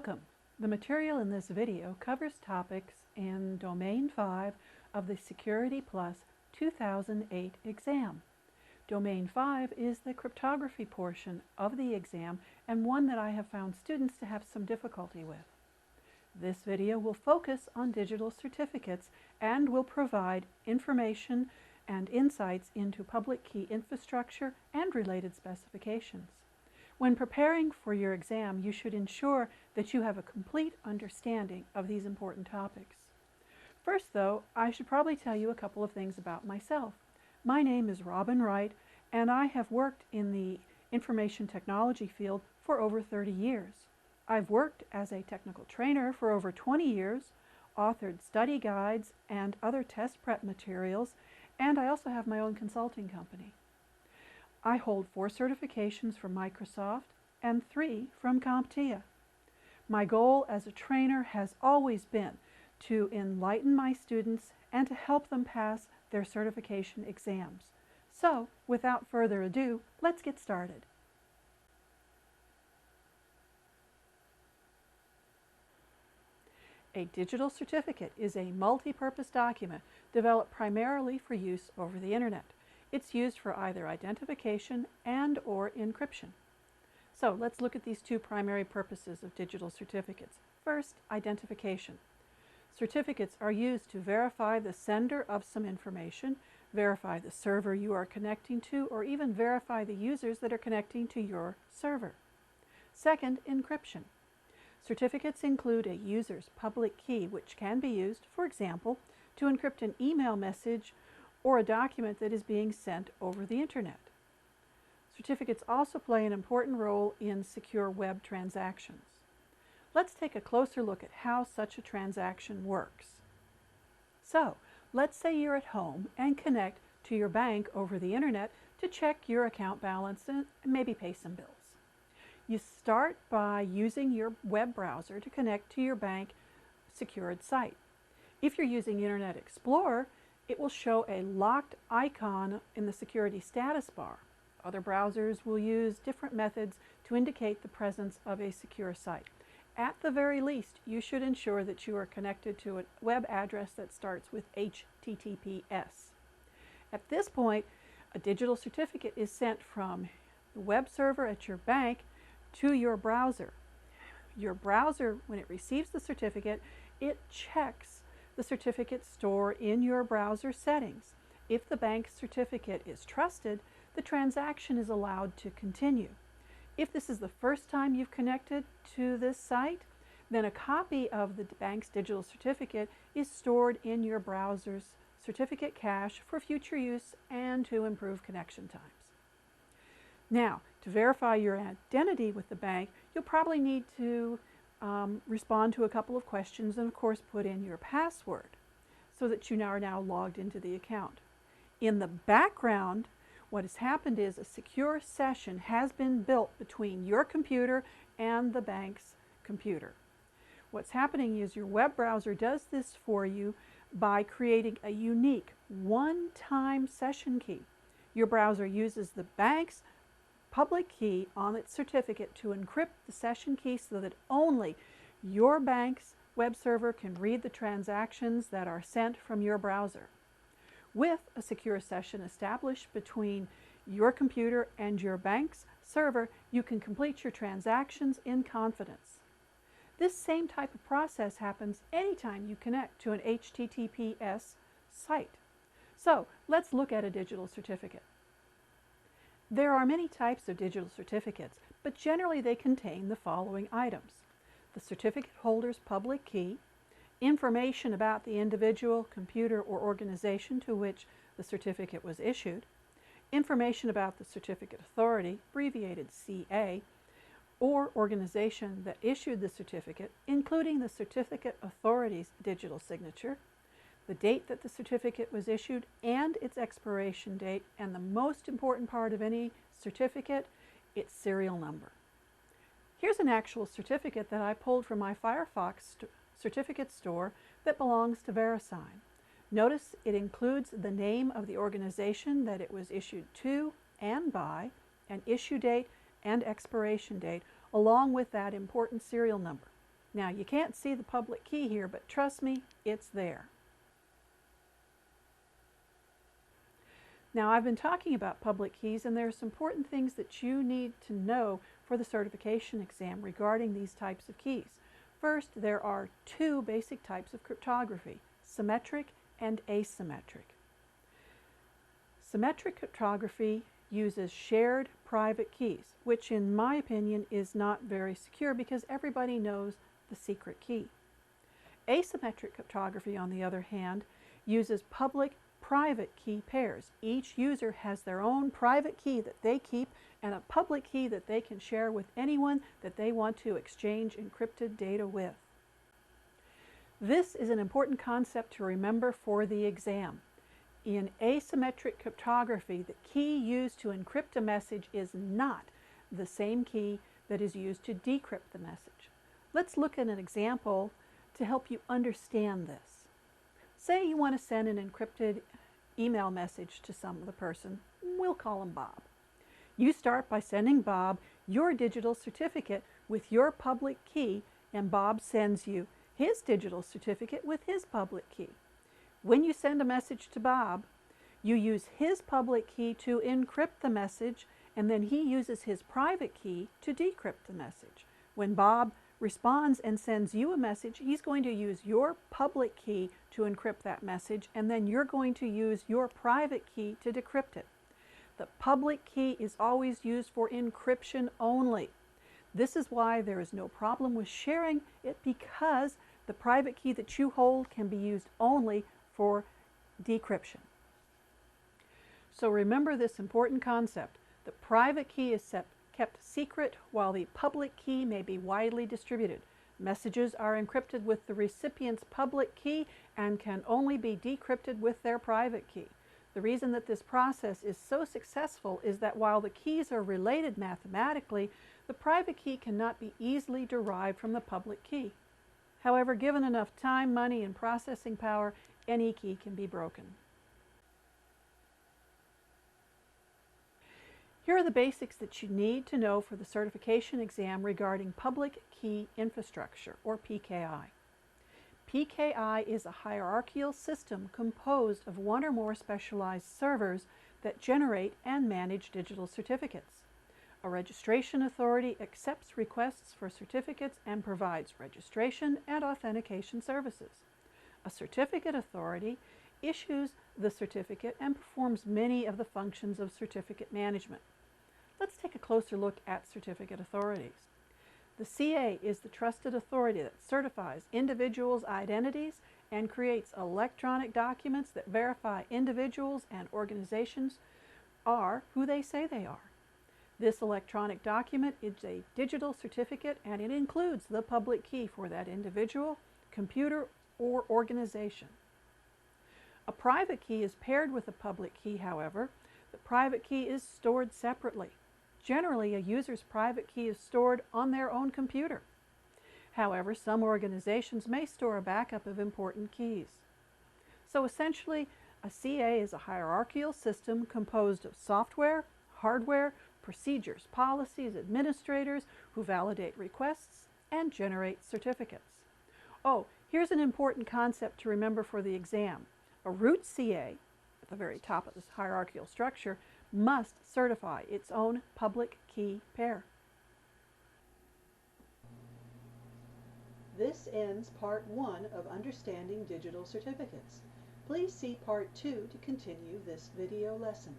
Welcome. The material in this video covers topics in Domain 5 of the Security Plus 2008 exam. Domain 5 is the cryptography portion of the exam and one that I have found students to have some difficulty with. This video will focus on digital certificates and will provide information and insights into public key infrastructure and related specifications. When preparing for your exam, you should ensure that you have a complete understanding of these important topics. First, though, I should probably tell you a couple of things about myself. My name is Robin Wright, and I have worked in the information technology field for over 30 years. I've worked as a technical trainer for over 20 years, authored study guides and other test prep materials, and I also have my own consulting company. I hold 4 certifications from Microsoft and 3 from CompTIA. My goal as a trainer has always been to enlighten my students and to help them pass their certification exams. So, without further ado, let's get started. A digital certificate is a multi-purpose document developed primarily for use over the Internet. It's used for either identification and/or encryption. So let's look at these 2 primary purposes of digital certificates. First, identification. Certificates are used to verify the sender of some information, verify the server you are connecting to, or even verify the users that are connecting to your server. Second, encryption. Certificates include a user's public key, which can be used, for example, to encrypt an email message or a document that is being sent over the Internet. Certificates also play an important role in secure web transactions. Let's take a closer look at how such a transaction works. So, let's say you're at home and connect to your bank over the Internet to check your account balance and maybe pay some bills. You start by using your web browser to connect to your bank secured site. If you're using Internet Explorer, it will show a locked icon in the security status bar. Other browsers will use different methods to indicate the presence of a secure site. At the very least, you should ensure that you are connected to a web address that starts with HTTPS. At this point, a digital certificate is sent from the web server at your bank to your browser. Your browser, when it receives the certificate, it checks the certificate store in your browser settings. If the bank certificate is trusted, the transaction is allowed to continue. If this is the first time you've connected to this site, then a copy of the bank's digital certificate is stored in your browser's certificate cache for future use and to improve connection times. Now, to verify your identity with the bank, you'll probably need to respond to a couple of questions and of course put in your password so that you are now logged into the account. In the background, what has happened is a secure session has been built between your computer and the bank's computer. What's happening is your web browser does this for you by creating a unique one-time session key. Your browser uses the bank's public key on its certificate to encrypt the session key so that only your bank's web server can read the transactions that are sent from your browser. With a secure session established between your computer and your bank's server, you can complete your transactions in confidence. This same type of process happens anytime you connect to an HTTPS site. So let's look at a digital certificate. There are many types of digital certificates, but generally they contain the following items: the certificate holder's public key, information about the individual, computer, or organization to which the certificate was issued, information about the certificate authority, abbreviated CA, or organization that issued the certificate, including the certificate authority's digital signature, the date that the certificate was issued and its expiration date, and the most important part of any certificate, its serial number. Here's an actual certificate that I pulled from my Firefox certificate store that belongs to VeriSign. Notice it includes the name of the organization that it was issued to and by, an issue date and expiration date, along with that important serial number. Now, you can't see the public key here, but trust me, it's there. Now, I've been talking about public keys, and there are some important things that you need to know for the certification exam regarding these types of keys. First, there are two basic types of cryptography, symmetric and asymmetric. Symmetric cryptography uses shared private keys, which in my opinion is not very secure because everybody knows the secret key. Asymmetric cryptography, on the other hand, uses public-private key pairs. Each user has their own private key that they keep and a public key that they can share with anyone that they want to exchange encrypted data with. This is an important concept to remember for the exam. In asymmetric cryptography, the key used to encrypt a message is not the same key that is used to decrypt the message. Let's look at an example to help you understand this. Say you want to send an encrypted email message to some other person. We'll call him Bob. You start by sending Bob your digital certificate with your public key, and Bob sends you his digital certificate with his public key. When you send a message to Bob, you use his public key to encrypt the message, and then he uses his private key to decrypt the message. When Bob responds and sends you a message, he's going to use your public key to encrypt that message, and then you're going to use your private key to decrypt it. The public key is always used for encryption only. This is why there is no problem with sharing it, because the private key that you hold can be used only for decryption. So remember this important concept. The private key is kept secret while the public key may be widely distributed. Messages are encrypted with the recipient's public key and can only be decrypted with their private key. The reason that this process is so successful is that while the keys are related mathematically, the private key cannot be easily derived from the public key. However, given enough time, money, and processing power, any key can be broken. Here are the basics that you need to know for the certification exam regarding public key infrastructure, or PKI. PKI is a hierarchical system composed of one or more specialized servers that generate and manage digital certificates. A registration authority accepts requests for certificates and provides registration and authentication services. A certificate authority issues the certificate and performs many of the functions of certificate management. Let's take a closer look at certificate authorities. The CA is the trusted authority that certifies individuals' identities and creates electronic documents that verify individuals and organizations are who they say they are. This electronic document is a digital certificate, and it includes the public key for that individual, computer, or organization. A private key is paired with a public key, however. The private key is stored separately. Generally, a user's private key is stored on their own computer. However, some organizations may store a backup of important keys. So essentially, a CA is a hierarchical system composed of software, hardware, procedures, policies, administrators who validate requests and generate certificates. Oh, here's an important concept to remember for the exam. A root CA, at the very top of this hierarchical structure, must certify its own public key pair. This ends part 1 of Understanding Digital Certificates. Please see part 2 to continue this video lesson.